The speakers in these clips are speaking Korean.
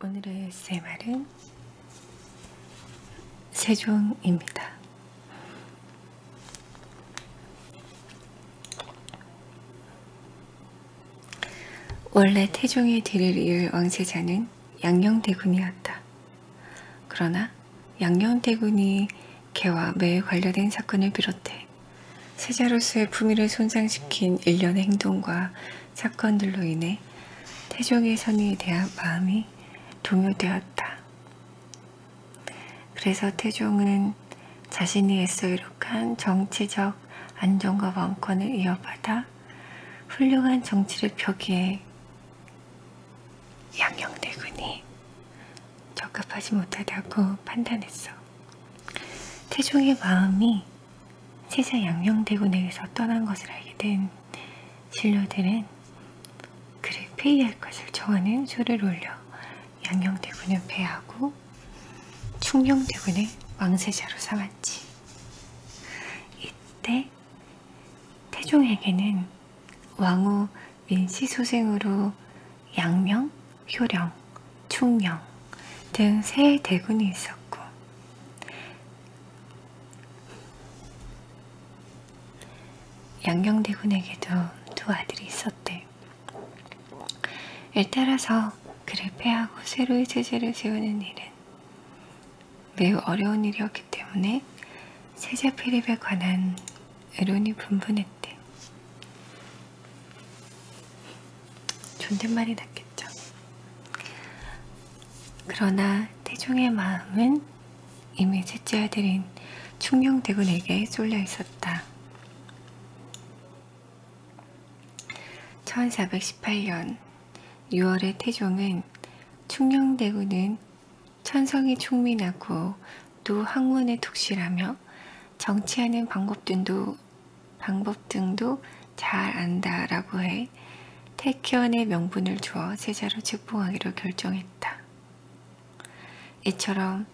오늘의 ASMR은 세종입니다. 원래 태종의 뒤를 이을 왕세자는 양녕대군이었다. 그러나 양녕대군이 개와 매에 관련된 사건을 비롯해 세자로서의 품위를 손상시킨 일련의 행동과 사건들로 인해 태종의 선의에 대한 마음이 동요되었다. 그래서 태종은 자신이 애써 이룩한 정치적 안정과 왕권을 이어받아 훌륭한 정치를 펴기에 양녕대군이 적합하지 못하다고 판단했어. 태종의 마음이 세자 양녕대군에게서 떠난 것을 알게 된 신료들은 그를 폐위할 것을 청하는 소리를 올려 양녕대군을 폐하고 충녕대군을 왕세자로 삼았지. 이때 태종에게는 왕후 민씨소생으로 양명, 효령, 충명 등 세 대군이 있었고 양녕대군에게도 두 아들이 있었대. 이에 따라서 그를 폐하고 새로이 체제를 세우는 일은 매우 어려운 일이었기 때문에 세자 폐립에 관한 의론이 분분했대. 존댓말이 났겠죠. 그러나 태종의 마음은 이미 셋째 아들인 충녕대군에게 쏠려 있었다. 1418년 6월에 태종은 충녕대군은 천성이 총민하고 또 학문에 독실하며 정치하는 방법 등도 잘 안다라고 해 태키원의 명분을 주어 세자로 책봉하기로 결정했다. 이처럼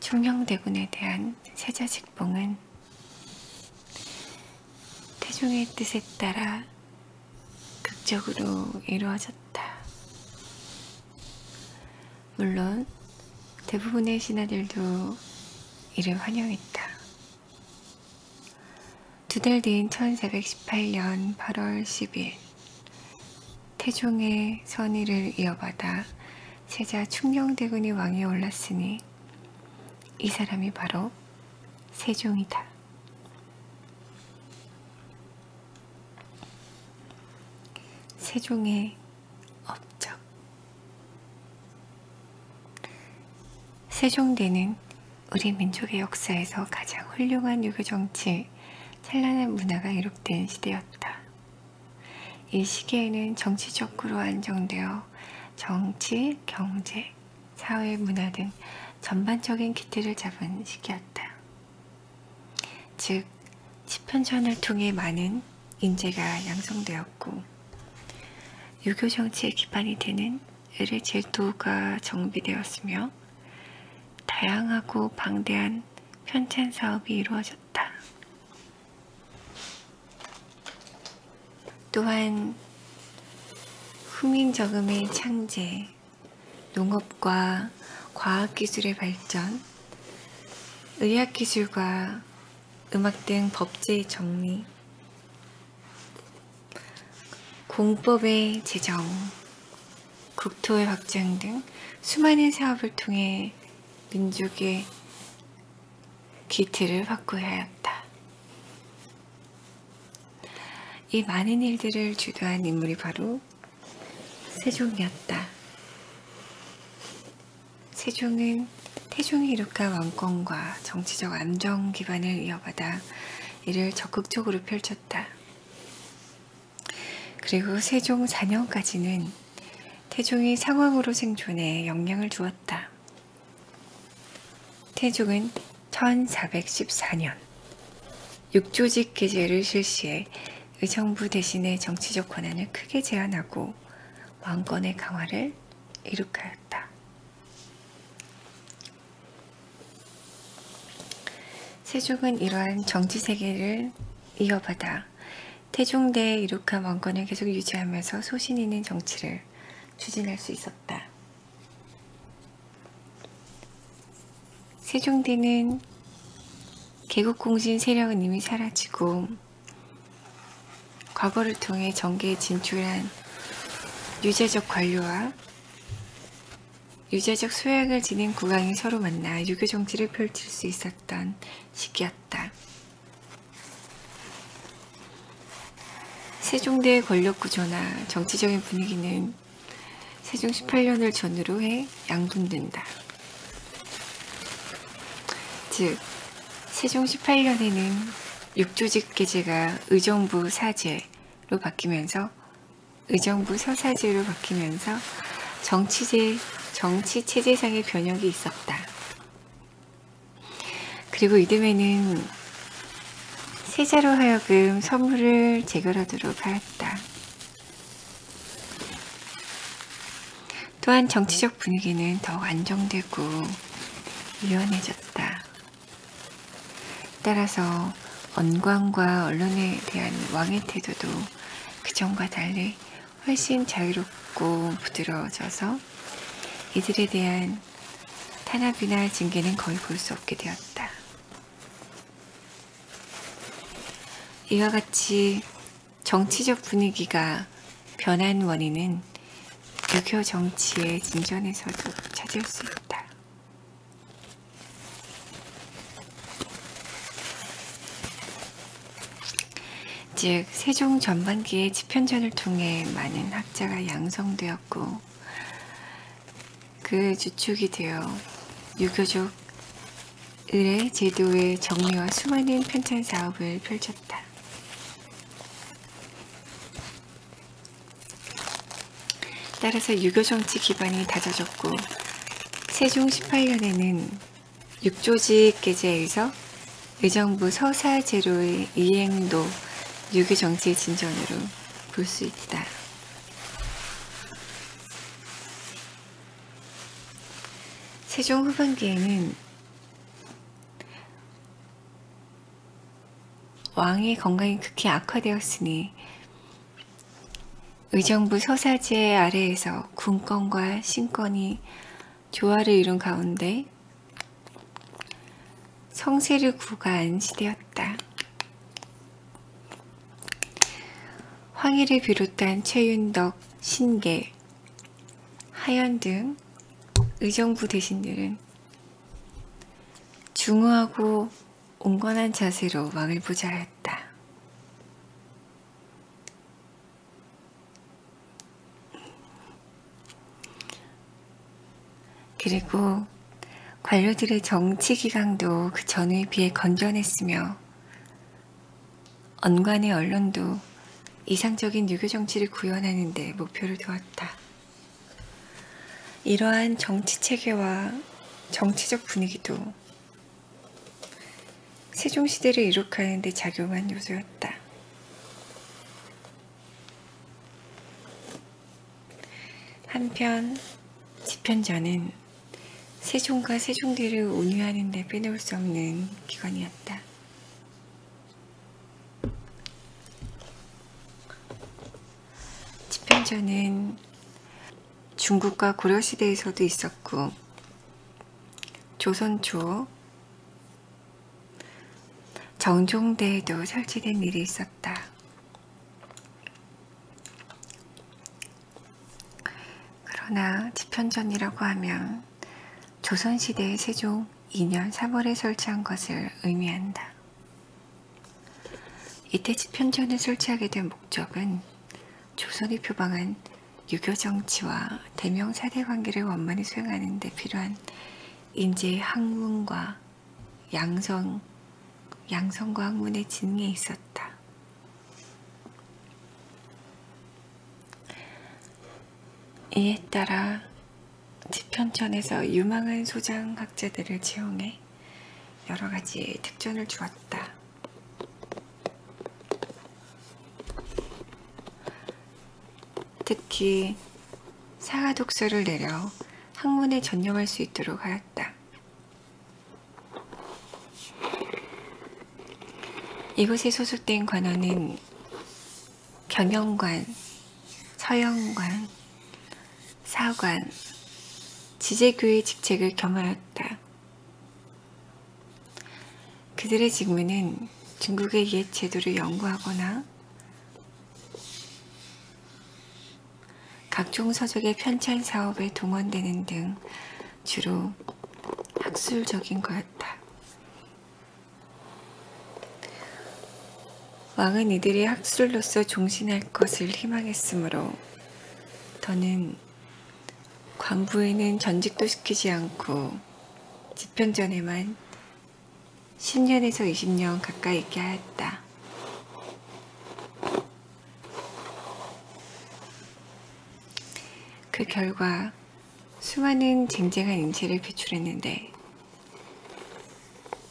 충녕대군에 대한 세자 책봉은 태종의 뜻에 따라 극적으로 이루어졌다. 물론 대부분의 신하들도 이를 환영했다. 두 달 뒤인 1418년 8월 10일 태종의 선의를 이어받아 세자 충녕대군이 왕위에 올랐으니 이 사람이 바로 세종이다. 세종의 업적. 세종대는 우리 민족의 역사에서 가장 훌륭한 유교 정치, 찬란한 문화가 이룩된 시대였다. 이 시기에는 정치적으로 안정되어 정치, 경제, 사회, 문화 등 전반적인 기틀을 잡은 시기였다. 즉, 집현전을 통해 많은 인재가 양성되었고 유교 정치의 기반이 되는 의례 제도가 정비되었으며 다양하고 방대한 편찬 사업이 이루어졌다. 또한 후민저금의 창제, 농업과 과학기술의 발전, 의학기술과 음악 등 법제의 정리, 공법의 제정, 국토의 확장 등 수많은 사업을 통해 민족의 기틀을 확고하였다. 이 많은 일들을 주도한 인물이 바로 세종이었다. 세종은 태종이 이룩한 왕권과 정치적 안정 기반을 이어받아 이를 적극적으로 펼쳤다. 그리고 세종 4년까지는 태종이 상왕으로 생존해 영향을 주었다. 태종은 1414년 육조직 개제를 실시해 의정부 대신에 정치적 권한을 크게 제한하고 왕권의 강화를 이룩하였다. 세종은 이러한 정치세계를 이어받아 태종대에 이룩한 왕권을 계속 유지하면서 소신 있는 정치를 추진할 수 있었다. 세종대는 개국공신 세력은 이미 사라지고 과거를 통해 정계에 진출한 유재적 관료와 유재적 소양을 지닌 국왕이 서로 만나 유교 정치를 펼칠 수 있었던 시기였다. 세종대의 권력 구조나 정치적인 분위기는 세종 18년을 전후로 해 양분된다. 즉, 세종 18년에는 육조직 계제가 의정부 사제로 바뀌면서 의정부 서사제로 바뀌면서 정치 체제상의 변혁이 있었다. 그리고 이듬해는 세자로 하여금 선물을 제결하도록 하였다. 또한 정치적 분위기는 더욱 안정되고 유연해졌다. 따라서 언관과 언론에 대한 왕의 태도도 그전과 달리 훨씬 자유롭고 부드러워져서 이들에 대한 탄압이나 징계는 거의 볼 수 없게 되었다. 이와 같이 정치적 분위기가 변한 원인은 유교 정치의 진전에서도 찾을 수 있다. 즉, 세종 전반기의 집현전을 통해 많은 학자가 양성되었고 그 주축이 되어 유교적 의례 제도의 정리와 수많은 편찬 사업을 펼쳤다. 따라서 유교 정치 기반이 다져졌고 세종 18년에는 육조직 계제에서 의정부 서사제로의 이행도 유교 정치의 진전으로 볼 수 있다. 세종 후반기에는 왕의 건강이 극히 악화되었으니 의정부 서사제 아래에서 군권과 신권이 조화를 이룬 가운데 성세를 구가한 시대였다. 황희를 비롯한 최윤덕, 신계, 하연 등 의정부 대신들은 중후하고 온건한 자세로 왕을 보좌하였다. 그리고 관료들의 정치 기강도 그 전에 비해 건전했으며 언관의 언론도 이상적인 유교 정치를 구현하는 데 목표를 두었다. 이러한 정치 체계와 정치적 분위기도 세종시대를 이룩하는 데 작용한 요소였다. 한편 집현전은 세종과 세종대를 운유하는 데 빼놓을 수 없는 기관이었다. 집현전은 중국과 고려시대에서도 있었고 조선 초 정종대에도 설치된 일이 있었다. 그러나 집현전이라고 하면 조선시대의 세종 2년 3월에 설치한 것을 의미한다. 이때 집현전을 설치하게 된 목적은 조선이 표방한 유교 정치와 대명 사대 관계를 원만히 수행하는 데 필요한 인재의 학문과 양성과 학문의 진흥에 있었다. 이에 따라 집현전에서 유망한 소장학자들을 채용해 여러 가지 특전을 주었다. 특히 사가독서를 내려 학문에 전념할 수 있도록 하였다. 이곳에 소속된 관원은 경영관, 서영관, 사관, 지제교의 직책을 겸하였다. 그들의 직무는 중국의 옛 제도를 연구하거나 각종 서적의 편찬 사업에 동원되는 등 주로 학술적인 거였다. 왕은 이들이 학술로서 종신할 것을 희망했으므로 더는 관부에는 전직도 시키지 않고 집현전에만 10년에서 20년 가까이 있게 하였다. 그 결과 수많은 쟁쟁한 인체를 배출했는데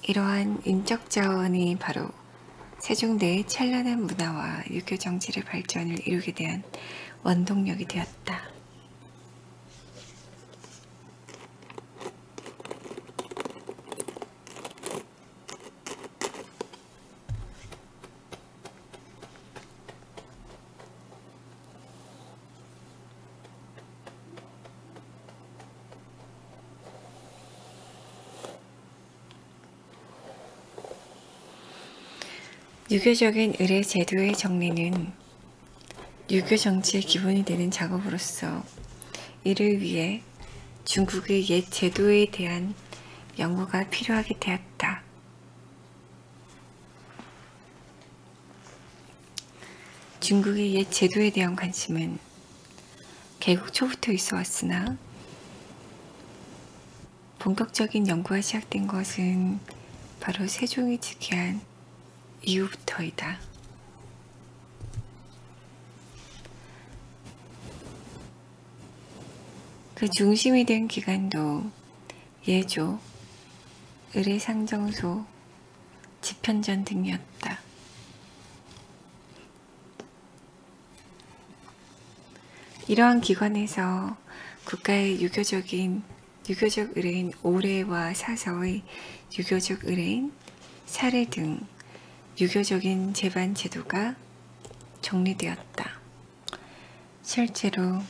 이러한 인적 자원이 바로 세종대의 찬란한 문화와 유교 정치의 발전을 이루게 된 원동력이 되었다. 유교적인 의례 제도의 정리는 유교 정치의 기본이 되는 작업으로서 이를 위해 중국의 옛 제도에 대한 연구가 필요하게 되었다. 중국의 옛 제도에 대한 관심은 개국 초부터 있어 왔으나 본격적인 연구가 시작된 것은 바로 세종이 즉위한 이후부터이다. 그 중심이 된 기관도 예조, 의례상정소, 집현전 등이었다. 이러한 기관에서 국가의 유교적 의례인 오례와 사서의 유교적 의례인 사례 등 유교적인 제반 제도가 정리되었다. 실제로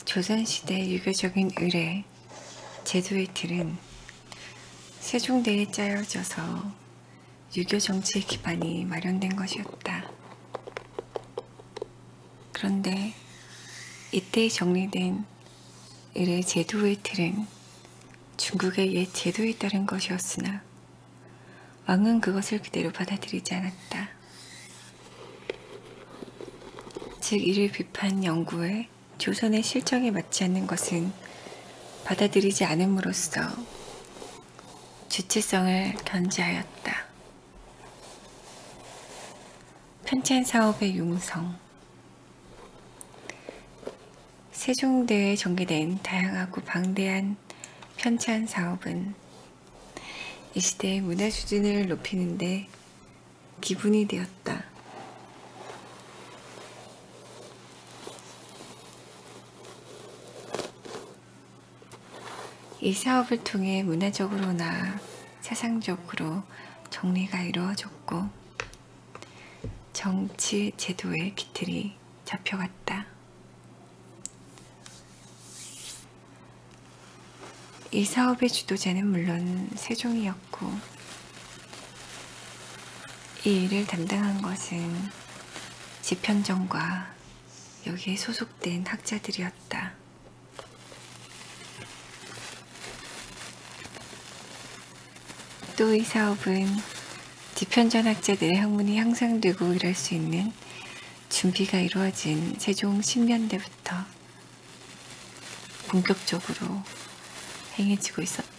조선시대 유교적인 의례, 제도의 틀은 세종대에 짜여져서 유교 정치의 기반이 마련된 것이었다. 그런데 이때 정리된 의례 제도의 틀은 중국의 옛 제도에 따른 것이었으나 왕은 그것을 그대로 받아들이지 않았다. 즉 이를 비판 연구에 조선의 실정에 맞지 않는 것은 받아들이지 않음으로써 주체성을 견지하였다. 편찬 사업의 융성. 세종대에 전개된 다양하고 방대한 편찬 사업은 이 시대의 문화 수준을 높이는 데 기본이 되었다. 이 사업을 통해 문화적으로나 사상적으로 정리가 이루어졌고 정치 제도의 기틀이 잡혀갔다. 이 사업의 주도자는 물론 세종이었고 이 일을 담당한 것은 집현전과 여기에 소속된 학자들이었다. 또 이 사업은 집현전 학자들의 학문이 향상되고 이럴 수 있는 준비가 이루어진 세종 10년대부터 본격적으로 행해지고 있었다.